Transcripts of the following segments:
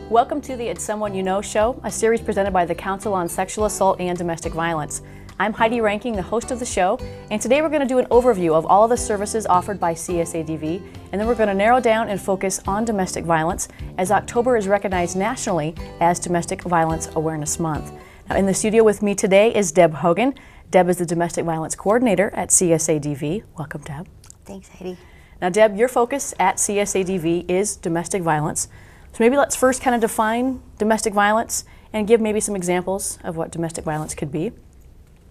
Welcome to the It's Someone You Know show, a series presented by the Council on Sexual Assault and Domestic Violence. I'm Heidi Ranking, the host of the show, and today we're going to do an overview of all of the services offered by CSADV, and then we're going to narrow down and focus on domestic violence, as October is recognized nationally as Domestic Violence Awareness Month. Now, in the studio with me today is Deb Hogan. Deb is the Domestic Violence Coordinator at CSADV. Welcome, Deb. Thanks, Heidi. Now, Deb, your focus at CSADV is domestic violence. So maybe let's first kind of define domestic violence and give maybe some examples of what domestic violence could be.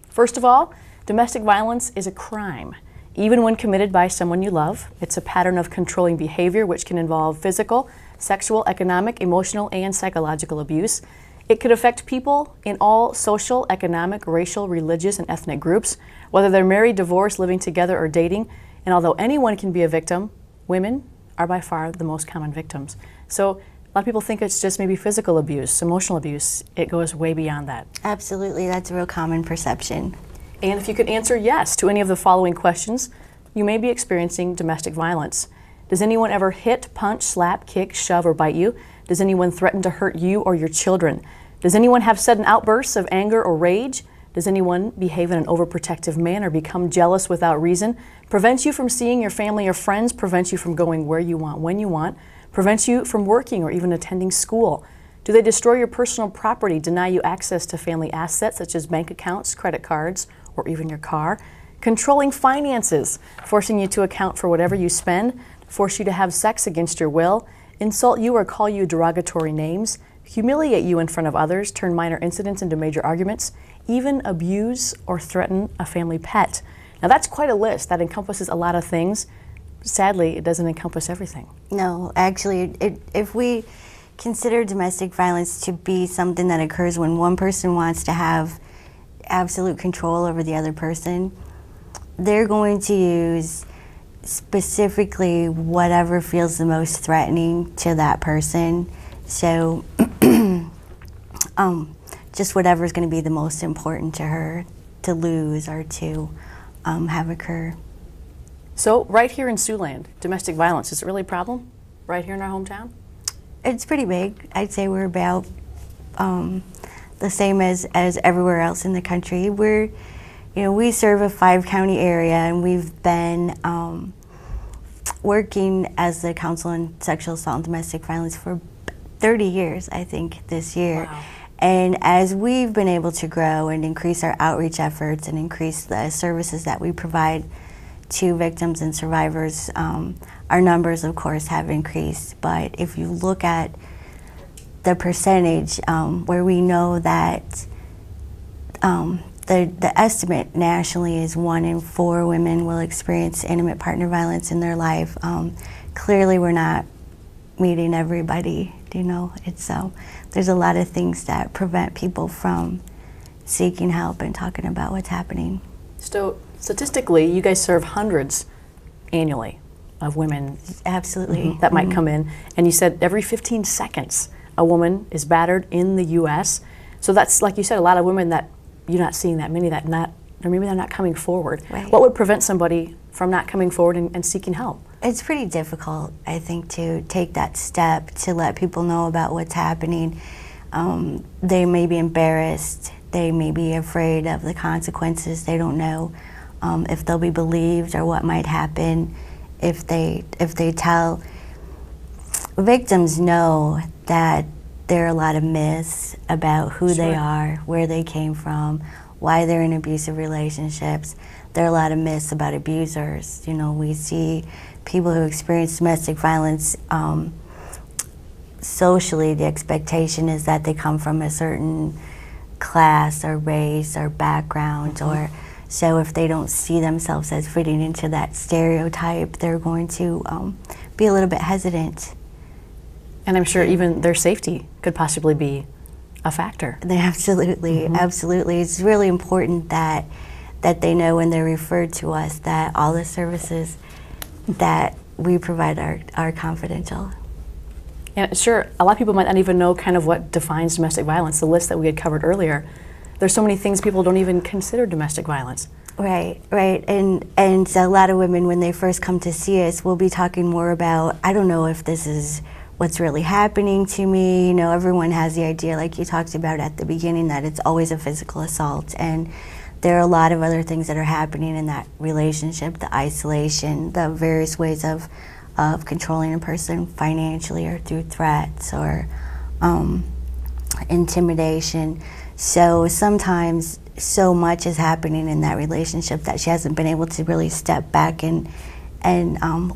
First of all, domestic violence is a crime. Even when committed by someone you love, it's a pattern of controlling behavior which can involve physical, sexual, economic, emotional, and psychological abuse. It could affect people in all social, economic, racial, religious, and ethnic groups, whether they're married, divorced, living together, or dating. And although anyone can be a victim, women are by far the most common victims. So a lot of people think it's just maybe physical abuse, emotional abuse. It goes way beyond that. Absolutely, that's a real common perception. And if you could answer yes to any of the following questions, you may be experiencing domestic violence. Does anyone ever hit, punch, slap, kick, shove, or bite you? Does anyone threaten to hurt you or your children? Does anyone have sudden outbursts of anger or rage? Does anyone behave in an overprotective manner, become jealous without reason, prevent you from seeing your family or friends, prevent you from going where you want, when you want, prevent you from working or even attending school? Do they destroy your personal property, deny you access to family assets such as bank accounts, credit cards, or even your car? Controlling finances, forcing you to account for whatever you spend, force you to have sex against your will, insult you or call you derogatory names, humiliate you in front of others, turn minor incidents into major arguments, even abuse or threaten a family pet. Now that's quite a list that encompasses a lot of things. Sadly, it doesn't encompass everything. No, actually, if we consider domestic violence to be something that occurs when one person wants to have absolute control over the other person, they're going to use specifically whatever feels the most threatening to that person. So just whatever is going to be the most important to her to lose or to have occur. So right here in Siouxland, domestic violence, is it really a problem right here in our hometown? It's pretty big. I'd say we're about the same as everywhere else in the country. We serve a 5-county area, and we've been working as the Council on Sexual Assault and Domestic Violence for 30 years, I think, this year. Wow. And as we've been able to grow and increase our outreach efforts and increase the services that we provide to victims and survivors, our numbers, of course, have increased. But if you look at the percentage, where we know that the estimate nationally is 1 in 4 women will experience intimate partner violence in their life, clearly we're not meeting everybody. There's a lot of things that prevent people from seeking help and talking about what's happening. So statistically, you guys serve hundreds annually of women. Absolutely. That might come in. And you said every 15 seconds a woman is battered in the U.S. So that's, like you said, a lot of women that you're not seeing that many, or maybe they're not coming forward. Right. What would prevent somebody from not coming forward and seeking help? It's pretty difficult, I think, to take that step to let people know about what's happening. They may be embarrassed. They may be afraid of the consequences. They don't know if they'll be believed or what might happen if they tell. Victims know that there are a lot of myths about who they are, where they came from, why they're in abusive relationships. There are a lot of myths about abusers. We see people who experience domestic violence, socially the expectation is that they come from a certain class or race or background, or so if they don't see themselves as fitting into that stereotype, they're going to be a little bit hesitant. And I'm sure even their safety could possibly be a factor. Absolutely. It's really important that they know when they're referred to us that all the services that we provide are confidential. And sure, a lot of people might not even know kind of what defines domestic violence, the list that we had covered earlier. There's so many things people don't even consider domestic violence. Right. And a lot of women, when they first come to see us, we'll be talking more about, I don't know if this is what's really happening to me. You know, everyone has the idea, like you talked about at the beginning, that it's always a physical assault, and there are a lot of other things that are happening in that relationship, the isolation, the various ways of controlling a person financially or through threats or intimidation. So sometimes so much is happening in that relationship that she hasn't been able to really step back and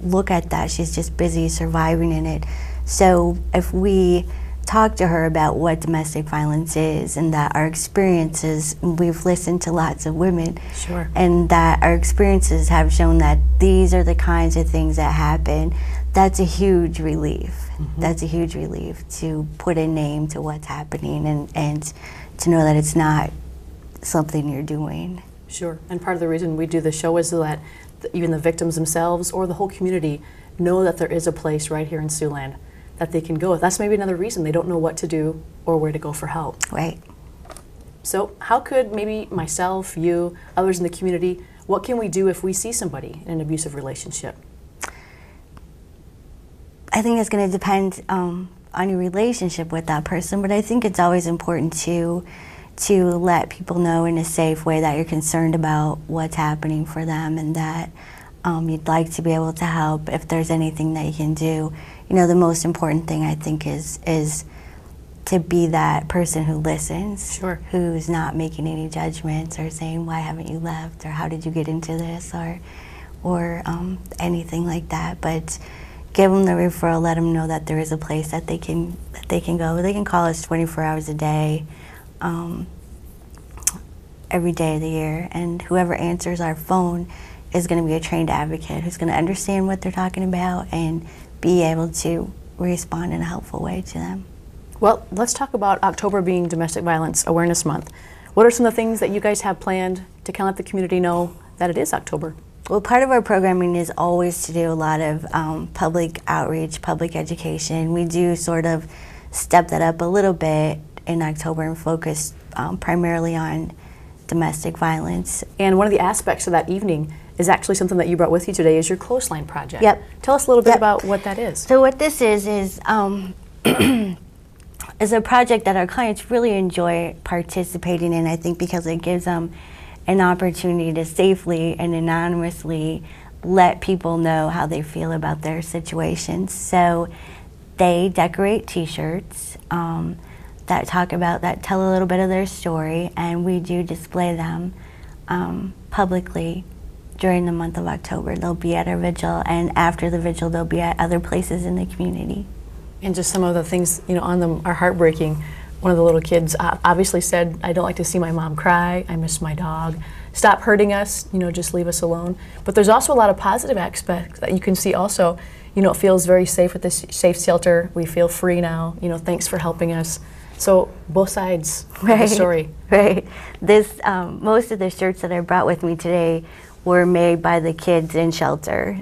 look at that. She's just busy surviving in it. So if we talk to her about what domestic violence is and that our experiences, we've listened to lots of women, Sure. and that our experiences have shown that these are the kinds of things that happen, that's a huge relief. That's a huge relief to put a name to what's happening and to know that it's not something you're doing. Sure. And part of the reason we do the show is so that even the victims themselves or the whole community know that there is a place right here in Siouxland that they can go. That's maybe another reason they don't know what to do or where to go for help. Right. So how could maybe myself, you, others in the community, what can we do if we see somebody in an abusive relationship? I think it's going to depend on your relationship with that person, but I think it's always important to let people know in a safe way that you're concerned about what's happening for them and that you'd like to be able to help if there's anything that you can do. You know, the most important thing I think is to be that person who listens, Sure. who's not making any judgments or saying, why haven't you left, or how did you get into this, or anything like that. But give them the referral, let them know that there is a place that they can go. They can call us 24 hours a day, every day of the year, and whoever answers our phone is going to be a trained advocate who's going to understand what they're talking about and be able to respond in a helpful way to them. Well, let's talk about October being Domestic Violence Awareness Month. What are some of the things that you guys have planned to kind of let the community know that it is October? Well, part of our programming is always to do a lot of public outreach, public education. We do sort of step that up a little bit in October and focus primarily on domestic violence. And one of the aspects of that evening is actually something that you brought with you today is your clothesline project. Yep. Tell us a little bit Yep. about what that is. So what this is is a project that our clients really enjoy participating in, I think, because it gives them an opportunity to safely and anonymously let people know how they feel about their situations. So they decorate t-shirts that tell a little bit of their story, and we do display them publicly during the month of October. They'll be at our vigil, and after the vigil they'll be at other places in the community. And just some of the things, you know, on them are heartbreaking. One of the little kids obviously said, I don't like to see my mom cry, I miss my dog. Stop hurting us, you know, just leave us alone. But there's also a lot of positive aspects that you can see also. You know, it feels very safe at this safe shelter. We feel free now, you know, thanks for helping us. So both sides of the story. Right. This, most of the shirts that I brought with me today were made by the kids in shelter.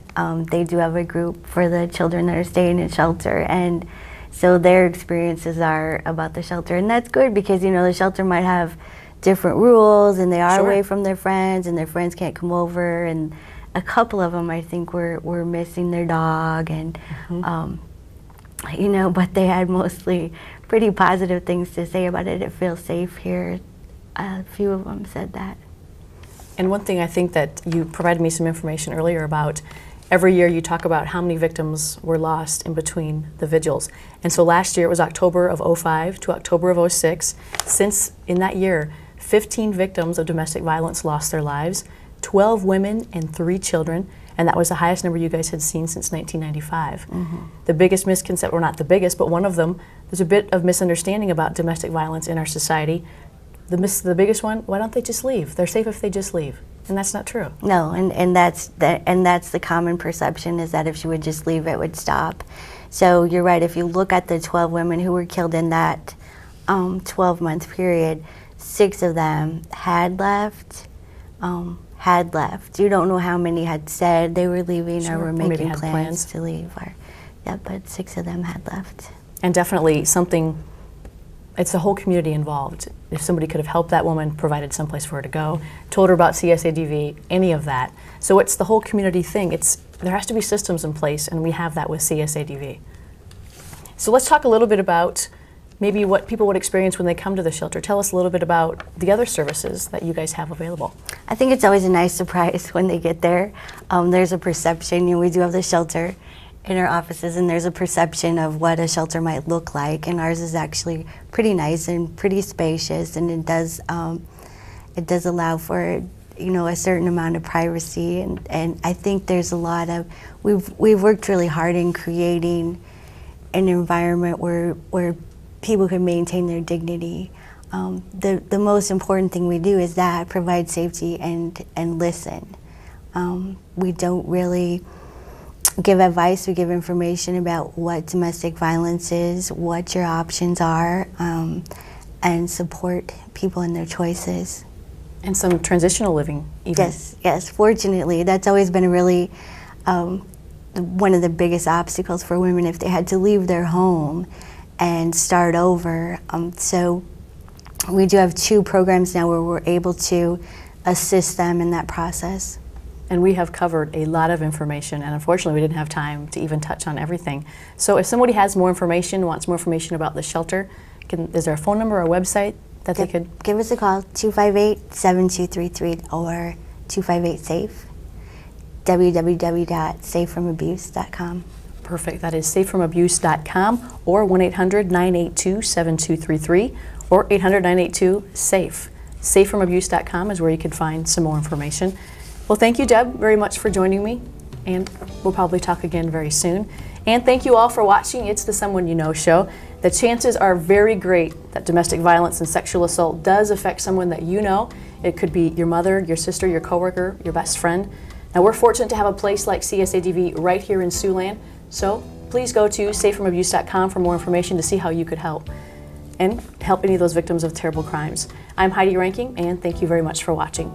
They do have a group for the children that are staying in shelter, and so their experiences are about the shelter, and that's good because, you know, the shelter might have different rules and they are Sure. away from their friends and their friends can't come over, and a couple of them I think were missing their dog, and you know, but they had mostly pretty positive things to say about it. It feels safe here. A few of them said that. And one thing I think that you provided me some information earlier about, every year you talk about how many victims were lost in between the vigils. And so last year it was October of '05 to October of '06. Since in that year, 15 victims of domestic violence lost their lives, 12 women and 3 children, and that was the highest number you guys had seen since 1995. The biggest misconception, or not the biggest, but one of them, there's a bit of misunderstanding about domestic violence in our society. The biggest one, why don't they just leave? They're safe if they just leave. And that's not true. No, and that's the common perception, is that if she would just leave, it would stop. So you're right. If you look at the 12 women who were killed in that 12-month period, 6 of them had left. You don't know how many had said they were leaving, Sure. or were Or maybe making had plans to leave. Yeah, but 6 of them had left. And definitely something, it's the whole community involved. If somebody could have helped that woman, provided someplace for her to go, told her about CSADV, any of that. So it's the whole community thing. There has to be systems in place, and we have that with CSADV. So let's talk a little bit about maybe what people would experience when they come to the shelter. Tell us a little bit about the other services that you guys have available. I think it's always a nice surprise when they get there. There's a perception, we do have the shelter in our offices, and there's a perception of what a shelter might look like, and ours is actually pretty nice and pretty spacious, and it does allow for a certain amount of privacy, and I think there's a lot of, we've worked really hard in creating an environment where people can maintain their dignity. The most important thing we do is that provide safety and listen. We don't really give advice, we give information about what domestic violence is, what your options are, and support people in their choices. And some transitional living even. Yes, fortunately. That's always been a really, one of the biggest obstacles for women if they had to leave their home and start over. So we do have 2 programs now where we're able to assist them in that process. And we have covered a lot of information, and unfortunately we didn't have time to even touch on everything. So if somebody has more information, wants more information about the shelter, is there a phone number or a website that they could? Give us a call, 258-7233 or 258-SAFE, www.safefromabuse.com. Perfect. That is safefromabuse.com or 1-800-982-7233 or 800-982-SAFE. Safefromabuse.com is where you can find some more information. Well, thank you, Deb, very much for joining me, and we'll probably talk again very soon. And thank you all for watching It's the Someone You Know show. The chances are very great that domestic violence and sexual assault does affect someone that you know. It could be your mother, your sister, your coworker, your best friend. Now, we're fortunate to have a place like CSADV right here in Siouxland, so please go to safefromabuse.com for more information to see how you could help and help any of those victims of terrible crimes. I'm Heidi Ranking, and thank you very much for watching.